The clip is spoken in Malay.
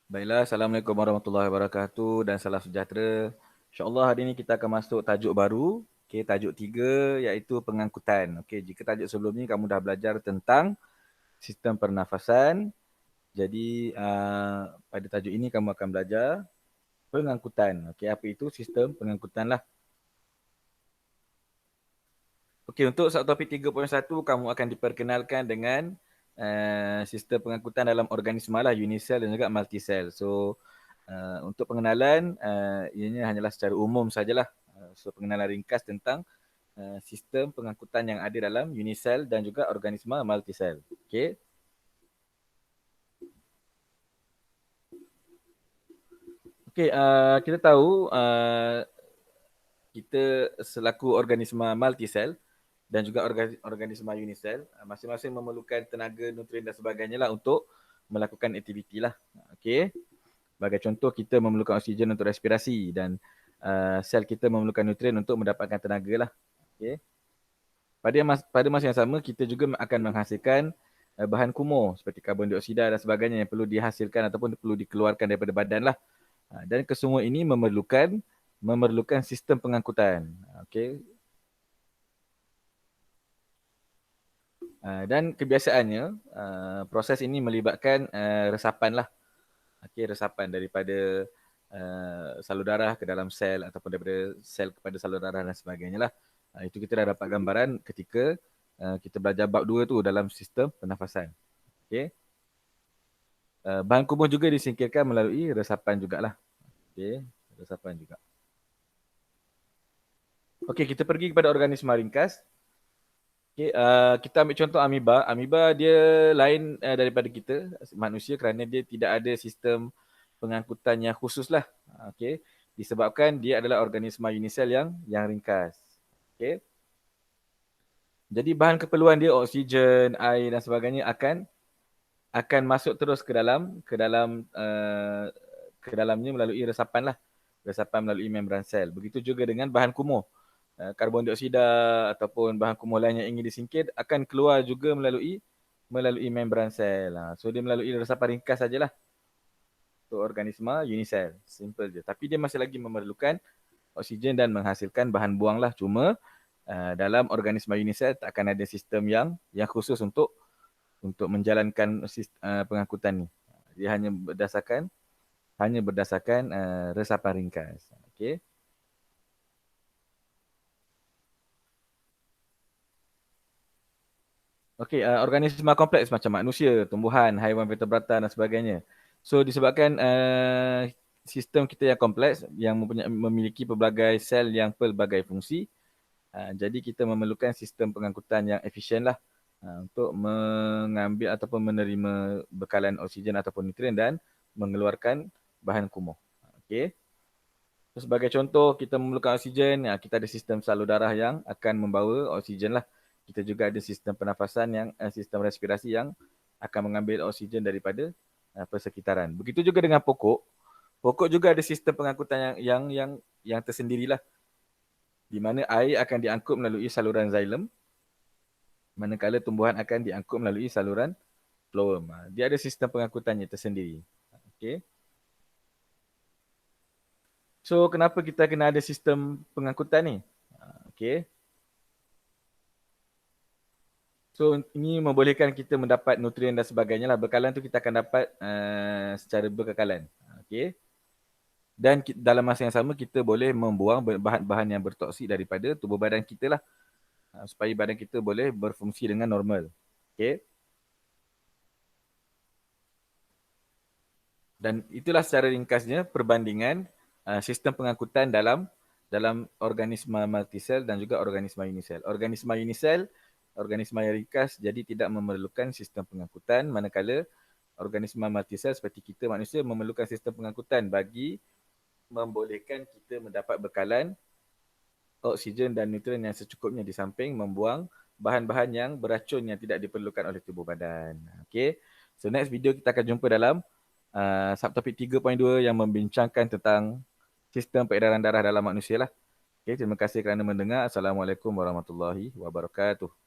Baiklah, Assalamualaikum warahmatullahi wabarakatuh dan salam sejahtera. InsyaAllah hari ini kita akan masuk tajuk baru. Okey, tajuk 3 iaitu pengangkutan. Okey, jika tajuk sebelum ni kamu dah belajar tentang sistem pernafasan. Jadi pada tajuk ini kamu akan belajar pengangkutan. Okey, apa itu sistem pengangkutan lah. Okey, untuk subtopik 3.1 kamu akan diperkenalkan dengan sistem pengangkutan dalam organisma lah, unisel dan juga multisel. So, untuk pengenalan, ianya hanyalah secara umum sajalah. So, pengenalan ringkas tentang sistem pengangkutan yang ada dalam unisel dan juga organisma multisel. Okey. Okey, kita tahu kita selaku organisma multisel dan juga organisma unisel, masing-masing memerlukan tenaga, nutrien dan sebagainya lah untuk melakukan aktiviti lah. Okey. Sebagai contoh, kita memerlukan oksigen untuk respirasi dan sel kita memerlukan nutrien untuk mendapatkan tenaga lah. Okay. Pada masa yang sama, kita juga akan menghasilkan bahan kumuh seperti karbon dioksida dan sebagainya yang perlu dihasilkan ataupun perlu dikeluarkan daripada badan lah. Dan kesemua ini memerlukan sistem pengangkutan. Okay. Dan kebiasaannya, proses ini melibatkan resapan lah. Okay, resapan daripada salur darah ke dalam sel ataupun daripada sel kepada salur darah dan sebagainya lah. Itu kita dah dapat gambaran ketika kita belajar bab 2 tu dalam sistem pernafasan. Okay. Bahan kumuh juga disingkirkan melalui resapan jugalah. Okay. Resapan juga. Okay, kita pergi kepada organisma ringkas. Okay, kita ambil contoh amoeba. Amoeba dia lain daripada kita manusia kerana dia tidak ada sistem pengangkutan yang khusus lah. Okay. Disebabkan dia adalah organisma unisel yang ringkas. Okay. Jadi bahan keperluan dia oksigen, air dan sebagainya akan masuk terus ke dalamnya melalui resapan lah. Resapan melalui membran sel. Begitu juga dengan bahan kumuh. Karbon dioksida ataupun bahan kumuh lain yang ingin disingkir akan keluar juga melalui membran sel. So dia melalui resapan ringkas sajalah. Untuk organisma unisel. Simple je. Tapi dia masih lagi memerlukan oksigen dan menghasilkan bahan buang lah. Cuma dalam organisma unisel tak akan ada sistem yang khusus untuk menjalankan pengangkutan ni. Dia hanya berdasarkan resapan ringkas. Okey. Okey, organisma kompleks macam manusia, tumbuhan, haiwan vertebrata dan sebagainya. So disebabkan sistem kita yang kompleks yang memiliki pelbagai sel yang pelbagai fungsi, jadi kita memerlukan sistem pengangkutan yang efisien lah untuk mengambil ataupun menerima bekalan oksigen ataupun nutrien dan mengeluarkan bahan kumuh. Okey. So, sebagai contoh, kita memerlukan oksigen, kita ada sistem salur darah yang akan membawa oksigen lah. Kita juga ada sistem pernafasan sistem respirasi yang akan mengambil oksigen daripada persekitaran. Begitu juga dengan pokok. Pokok juga ada sistem pengangkutan yang tersendirilah. Di mana air akan diangkut melalui saluran xylem, manakala tumbuhan akan diangkut melalui saluran phloem. Dia ada sistem pengangkutannya tersendiri. Okey. So, kenapa kita kena ada sistem pengangkutan ni? Okey. So, ini membolehkan kita mendapat nutrien dan sebagainya lah. Bekalan tu kita akan dapat secara berkekalan. Okey. Dan dalam masa yang sama, kita boleh membuang bahan-bahan yang bertoksik daripada tubuh badan kita lah. Supaya badan kita boleh berfungsi dengan normal. Okey. Dan itulah secara ringkasnya perbandingan sistem pengangkutan dalam organisma multisel dan juga organisma unisel. Organisma yang ringkas jadi tidak memerlukan sistem pengangkutan, manakala organisma multisel seperti kita manusia memerlukan sistem pengangkutan bagi membolehkan kita mendapat bekalan oksigen dan nutrien yang secukupnya di samping membuang bahan-bahan yang beracun yang tidak diperlukan oleh tubuh badan. Okay. So next video kita akan jumpa dalam subtopik 3.2 yang membincangkan tentang sistem peredaran darah dalam manusia lah. Okay, terima kasih kerana mendengar. Assalamualaikum warahmatullahi wabarakatuh.